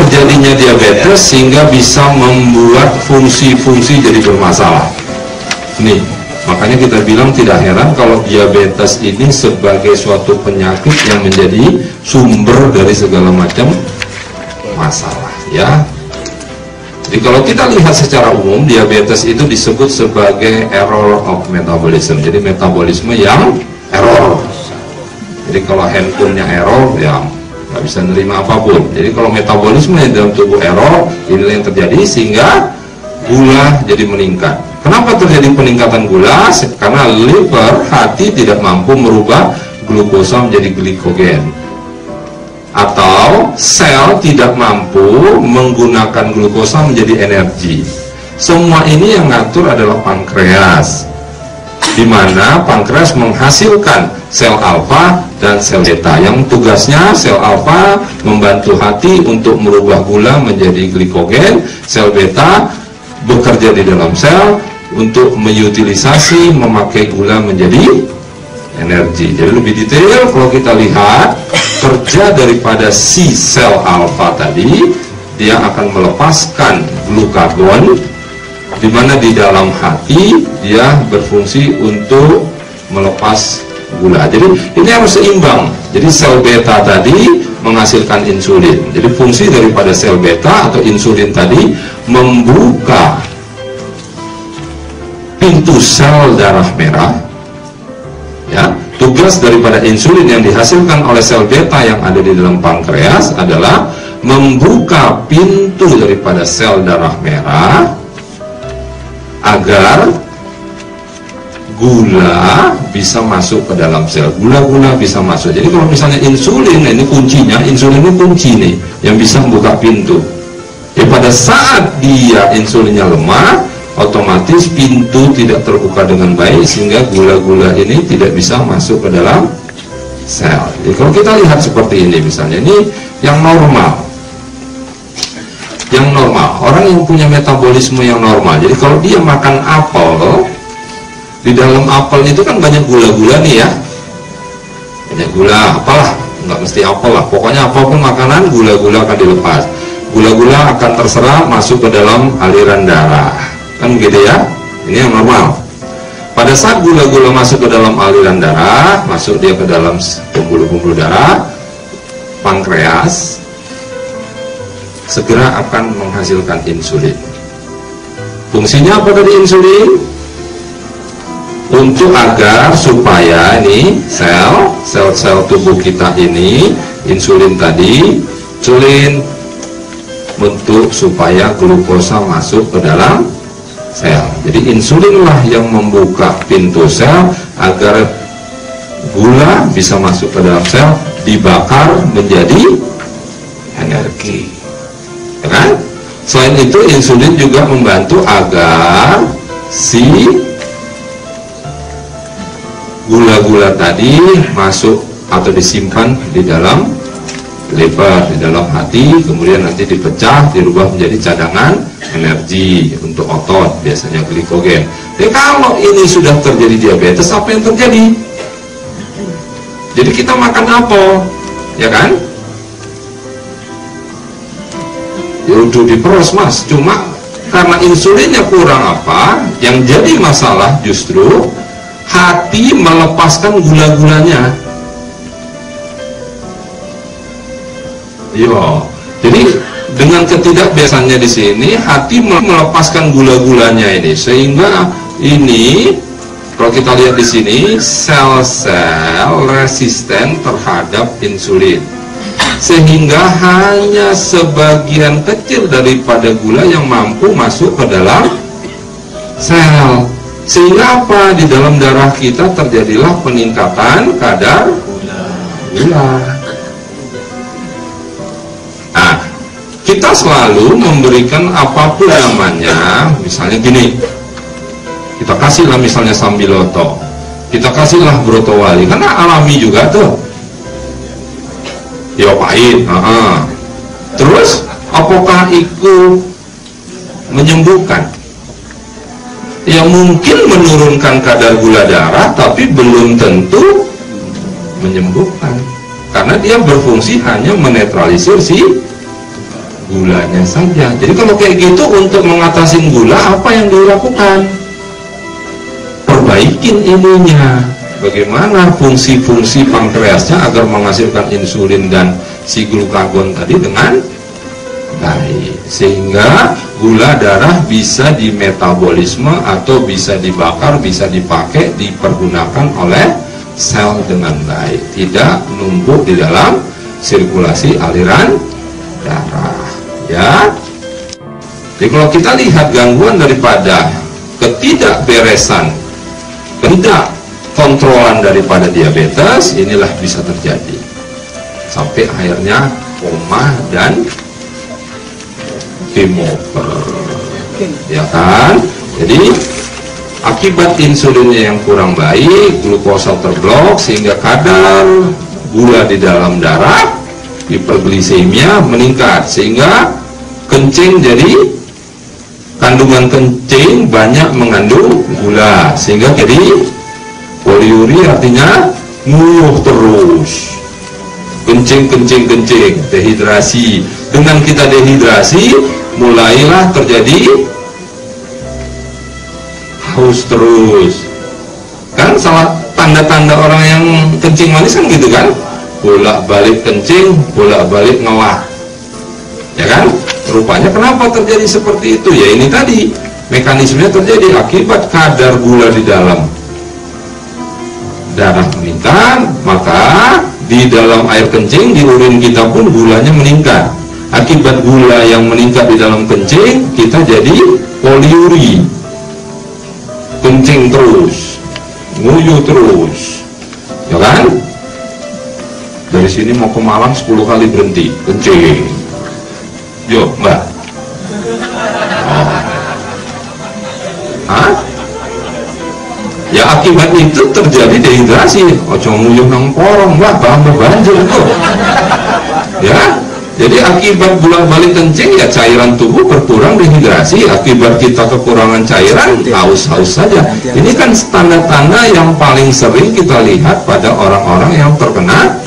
terjadinya diabetes sehingga bisa membuat fungsi-fungsi jadi bermasalah. Nih, makanya kita bilang tidak heran kalau diabetes ini sebagai suatu penyakit yang menjadi sumber dari segala macam masalah, ya. Jadi kalau kita lihat secara umum, diabetes itu disebut sebagai error of metabolism. Jadi metabolisme yang error. Jadi kalau handphonenya error, ya nggak bisa nerima apapun. Jadi kalau metabolisme dalam tubuh error, inilah yang terjadi sehingga gula jadi meningkat. Kenapa terjadi peningkatan gula? Karena liver, hati tidak mampu merubah glukosa menjadi glikogen, atau sel tidak mampu menggunakan glukosa menjadi energi. Semua ini yang ngatur adalah pankreas, di mana pankreas menghasilkan sel alfa dan sel beta. Yang tugasnya sel alfa membantu hati untuk merubah gula menjadi glikogen, sel beta bekerja di dalam sel untuk mengutilisasi, memakai gula menjadi energi. Jadi lebih detail kalau kita lihat kerja daripada si sel alfa tadi, dia akan melepaskan glukagon, di mana di dalam hati dia berfungsi untuk melepas gula. Jadi ini harus seimbang. Jadi sel beta tadi menghasilkan insulin. Jadi fungsi daripada sel beta atau insulin tadi membuka pintu sel darah merah. Ya, tugas daripada insulin yang dihasilkan oleh sel beta yang ada di dalam pankreas adalah membuka pintu daripada sel darah merah agar gula bisa masuk ke dalam sel. Gula-gula bisa masuk. Jadi kalau misalnya insulin, ini kuncinya, insulin ini kunci nih yang bisa membuka pintu. Ya, pada saat dia insulinnya lemah, otomatis pintu tidak terbuka dengan baik sehingga gula-gula ini tidak bisa masuk ke dalam sel. Jadi kalau kita lihat seperti ini misalnya, ini yang normal. Yang normal, orang yang punya metabolisme yang normal. Jadi kalau dia makan apel, di dalam apel itu kan banyak gula-gula nih ya. Banyak gula, apalah, nggak mesti apel lah. Pokoknya apapun makanan, gula-gula akan dilepas. Gula-gula akan terserap masuk ke dalam aliran darah. Kan gitu ya, ini yang normal. Pada saat gula-gula masuk ke dalam aliran darah, masuk dia ke dalam pembuluh-pembuluh darah, pankreas segera akan menghasilkan insulin. Fungsinya apa dari insulin? Untuk agar supaya ini sel-sel tubuh kita ini, insulin tadi, insulin untuk supaya glukosa masuk ke dalam sel. Jadi insulinlah yang membuka pintu sel agar gula bisa masuk ke dalam sel, dibakar menjadi energi. Ya kan? Selain itu insulin juga membantu agar si gula-gula tadi masuk atau disimpan di dalam liver, di dalam hati, kemudian nanti dipecah, dirubah menjadi cadangan energi untuk otot, biasanya glikogen. Jadi kalau ini sudah terjadi diabetes, apa yang terjadi? Jadi kita makan apel, ya kan? Ya udah diperos mas, cuma karena insulinnya kurang apa, yang jadi masalah justru hati melepaskan gula-gulanya. Yo, jadi dengan ketidakbiasaannya di sini, hati melepaskan gula-gulanya ini, sehingga ini kalau kita lihat di sini sel-sel resisten terhadap insulin, sehingga hanya sebagian kecil daripada gula yang mampu masuk ke dalam sel. Sehingga apa? Di dalam darah kita terjadilah peningkatan kadar gula. Nah, kita selalu memberikan apapun namanya, misalnya gini, kita kasihlah misalnya sambiloto, kita kasihlah brotowali, karena alami juga tuh. Ya pahit, terus apakah itu menyembuhkan? Ya mungkin menurunkan kadar gula darah, tapi belum tentu menyembuhkan, karena dia berfungsi hanya menetralisir si gulanya saja. Jadi kalau kayak gitu, untuk mengatasi gula apa yang dilakukan? Perbaikin ininya. Bagaimana fungsi-fungsi pankreasnya agar menghasilkan insulin dan si glukagon tadi dengan baik, sehingga gula darah bisa dimetabolisme atau bisa dibakar, bisa dipakai, dipergunakan oleh sel dengan baik, tidak numpuk di dalam sirkulasi aliran darah, ya. Jadi kalau kita lihat gangguan daripada ketidakberesan, ketidakkontrolan daripada diabetes, inilah bisa terjadi sampai akhirnya koma dan game over, ya kan? Jadi akibat insulinnya yang kurang baik, glukosa terblok sehingga kadar gula di dalam darah, hiperglisemia meningkat, sehingga kencing, jadi kandungan kencing banyak mengandung gula, sehingga jadi poliuri, artinya nguyuh terus, kencing, dehidrasi. Dengan kita dehidrasi, mulailah terjadi haus terus. Kan salah tanda-tanda orang yang kencing manis kan gitu kan, bolak-balik kencing, bolak-balik ngelak, ya kan? Rupanya kenapa terjadi seperti itu? Ya ini tadi, mekanismenya terjadi akibat kadar gula di dalam darah meningkat, maka di dalam air kencing, di urin kita pun gulanya meningkat. Akibat gula yang meningkat di dalam kencing, kita jadi poliuri, kencing terus, nguyuh terus, ya kan? Dari sini mau ke Malang 10 kali berhenti kencing. Yo mbak, oh. Hah? Ya akibat itu terjadi dehidrasi. Ojo nguyuh nang porong, wah tambah banjir tuh. Ya, jadi akibat bolak-balik kencing, ya cairan tubuh berkurang, dehidrasi. Akibat kita kekurangan cairan, haus-haus saja. Ini kan tanda-tanda yang paling sering kita lihat pada orang-orang yang terkena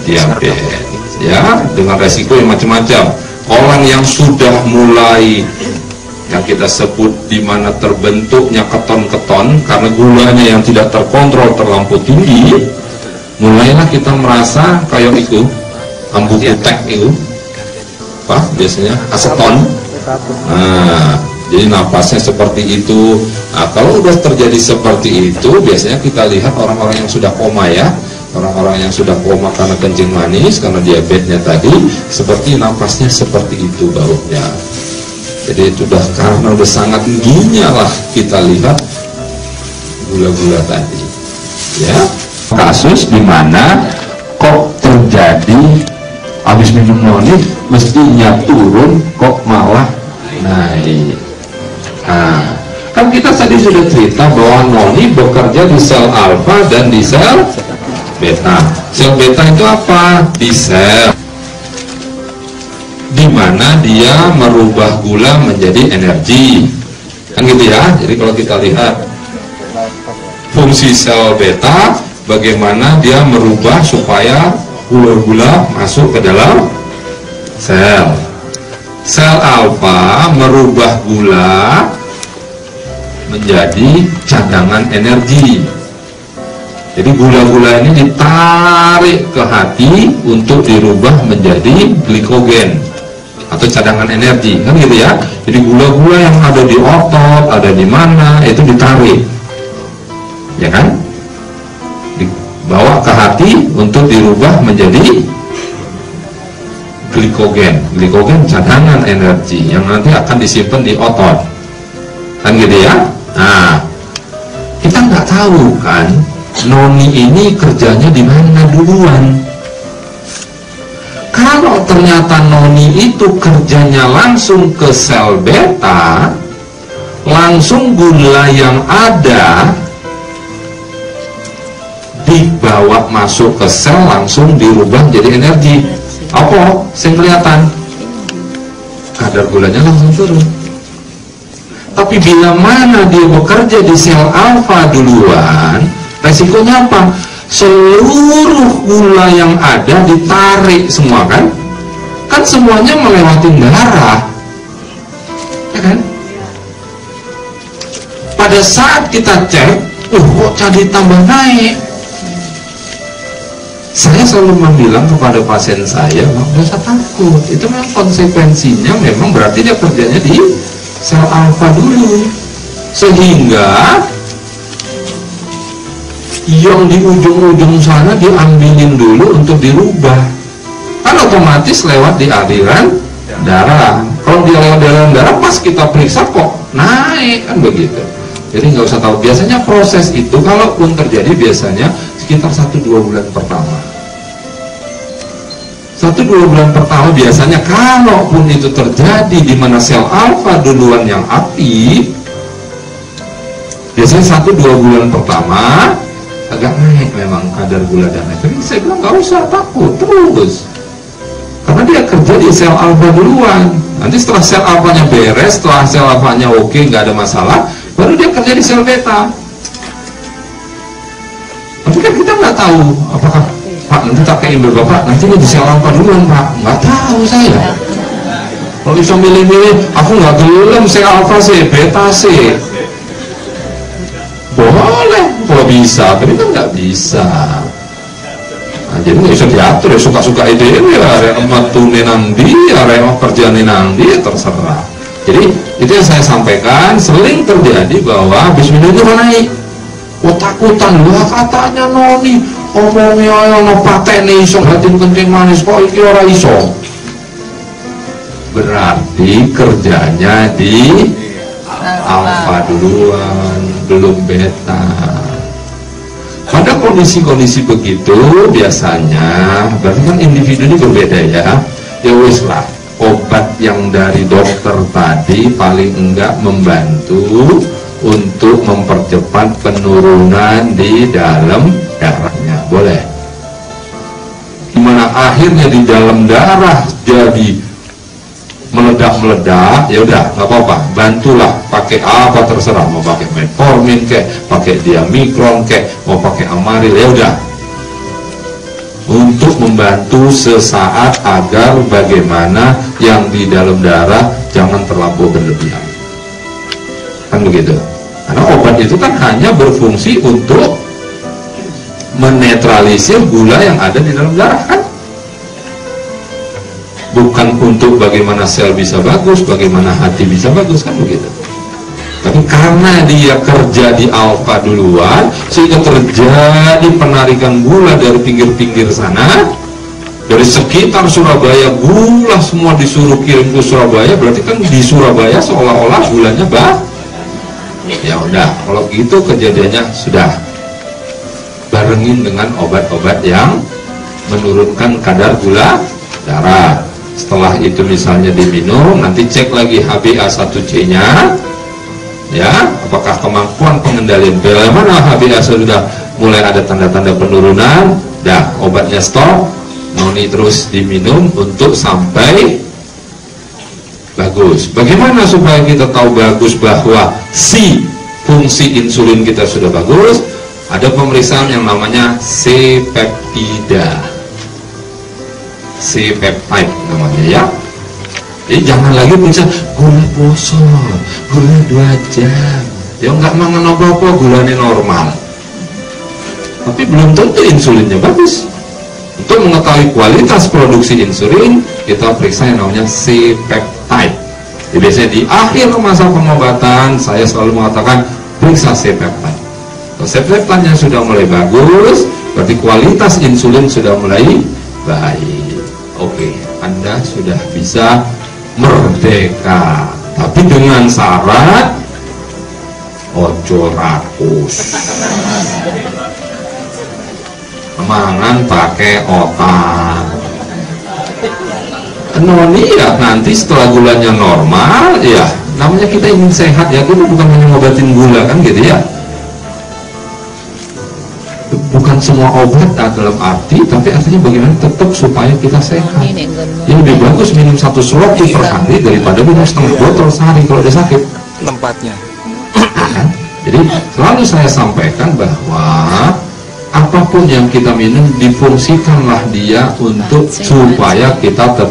diabetes, ya, dengan resiko yang macam-macam. Orang yang sudah mulai yang kita sebut di mana terbentuknya keton-keton karena gulanya yang tidak terkontrol terlampau tinggi, mulailah kita merasa kayak itu ambu kutek itu apa biasanya aseton. Nah, jadi napasnya seperti itu. Nah, kalau udah terjadi seperti itu, biasanya kita lihat orang-orang yang sudah koma, ya, orang-orang yang sudah koma karena kencing manis, karena diabetesnya tadi, seperti napasnya seperti itu baunya. Jadi itu karena udah sangat tingginya lah kita lihat gula-gula tadi, ya. Kasus dimana kok terjadi habis minum noni mestinya turun kok malah naik. Nah, kan kita tadi sudah cerita bahwa noni bekerja di sel alfa dan di sel beta. Sel beta itu apa? Di sel di mana dia merubah gula menjadi energi, kan gitu ya. Jadi kalau kita lihat fungsi sel beta, bagaimana dia merubah supaya gula-gula masuk ke dalam sel. Sel alfa merubah gula menjadi cadangan energi. Jadi gula-gula ini ditarik ke hati untuk dirubah menjadi glikogen atau cadangan energi, kan gitu ya. Jadi gula-gula yang ada di otot, ada di mana, itu ditarik, ya kan, dibawa ke hati untuk dirubah menjadi glikogen. Glikogen cadangan energi yang nanti akan disimpan di otot, kan gitu ya. Nah, kita nggak tahu kan noni ini kerjanya di mana duluan. Kalau ternyata noni itu kerjanya langsung ke sel beta, langsung gula yang ada dibawa masuk ke sel, langsung dirubah jadi energi. Apa? Yang kelihatan kadar gulanya langsung turun. Tapi bila mana dia bekerja di sel alfa duluan, resikonya apa? Seluruh gula yang ada ditarik semua, kan? Kan semuanya melewati darah, ya kan? Pada saat kita cek, kok jadi tambah naik. Saya selalu bilang kepada pasien saya, nggak usah takut. Itu memang konsekuensinya, memang berarti dia kerjanya di sel alfa dulu, sehingga yang di ujung-ujung sana diambilin dulu untuk dirubah. Kan otomatis lewat di aliran darah. Kalau dia lewat di aliran darah, pas kita periksa kok naik, kan begitu. Jadi nggak usah tahu. Biasanya proses itu kalaupun terjadi biasanya sekitar 1-2 bulan pertama. 1-2 bulan pertama biasanya, kalaupun itu terjadi di mana sel alfa duluan yang aktif, biasanya 1-2 bulan pertama agak naik memang kadar gula darah. Tapi saya bilang nggak usah takut terus, karena dia kerja di sel alfa duluan. Nanti setelah sel alfanya beres, setelah sel alfanya oke, nggak ada masalah, baru dia kerja di sel beta. Tapi kan kita nggak tahu apakah Pak nanti tak ke email Bapak nanti ini di sel alfa duluan Pak, nggak tahu saya. Kalau bisa milih-milih, aku nggak gelem sel alfa sih, beta sih. Boleh kalau bisa, tapi kan nggak bisa. Nah, jadi nggak bisa diatur ya, suka-suka ide ya, remat tune nanti, ya remat kerjaan nanti, ya terserah. Jadi itu yang saya sampaikan, sering terjadi bahwa habis minum itu naik, takutan lah katanya noni, omongnya ono patene iso batin kencing manis kok iki ora iso. Berarti kerjanya di alfa duluan, belum beta. Pada kondisi-kondisi begitu biasanya berarti kan individu ini berbeda ya. Ya wis lah, obat yang dari dokter tadi paling enggak membantu untuk mempercepat penurunan di dalam darahnya, boleh. Gimana akhirnya di dalam darah jadi meledak-meledak, ya udah nggak apa-apa, bantulah pakai apa terserah, mau pakai metformin kek, pakai diamikron kek, mau pakai amaril, ya udah, untuk membantu sesaat agar bagaimana yang di dalam darah jangan terlampau berlebihan, kan begitu. Karena obat itu kan hanya berfungsi untuk menetralisir gula yang ada di dalam darah, kan? Bukan untuk bagaimana sel bisa bagus, bagaimana hati bisa bagus, kan begitu. Tapi karena dia kerja di alfa duluan, sehingga terjadi penarikan gula dari pinggir-pinggir sana, dari sekitar Surabaya, gula semua disuruh kirim ke Surabaya, berarti kan di Surabaya seolah-olah gulanya ya udah, kalau gitu kejadiannya sudah barengin dengan obat-obat yang menurunkan kadar gula darah. Setelah itu misalnya diminum, nanti cek lagi HbA1c-nya, ya, apakah kemampuan pengendalian bagaimana HbA1 sudah mulai ada tanda-tanda penurunan, dah obatnya stop, noni terus diminum untuk sampai bagus. Bagaimana supaya kita tahu bagus bahwa si fungsi insulin kita sudah bagus? Ada pemeriksaan yang namanya C-peptida, C-peptide namanya ya. Jadi jangan lagi periksa gula poso, gula 2 jam, ya nggak mangan apa-apa, gulanya normal, tapi belum tentu insulinnya bagus. Untuk mengetahui kualitas produksi insulin, kita periksa yang namanya C-peptide. Jadi biasanya di akhir masa pengobatan, saya selalu mengatakan periksa C-peptide. Kalau C-peptide-nya sudah mulai bagus, berarti kualitas insulin sudah mulai baik. Oke, Anda sudah bisa merdeka. Tapi dengan syarat ojo rakus. Mangan pakai otak. Noni ya nanti setelah gulanya normal, ya namanya kita ingin sehat ya, itu bukan hanya ngobatin gula kan gitu ya. Bukan semua obat dalam arti, tapi artinya bagaimana tetap supaya kita sehat. Yang lebih bagus minum 1 slok per hari daripada minum setengah botol sehari kalau dia sakit. Tempatnya. Jadi selalu saya sampaikan bahwa apapun yang kita minum difungsikanlah dia untuk supaya kita tetap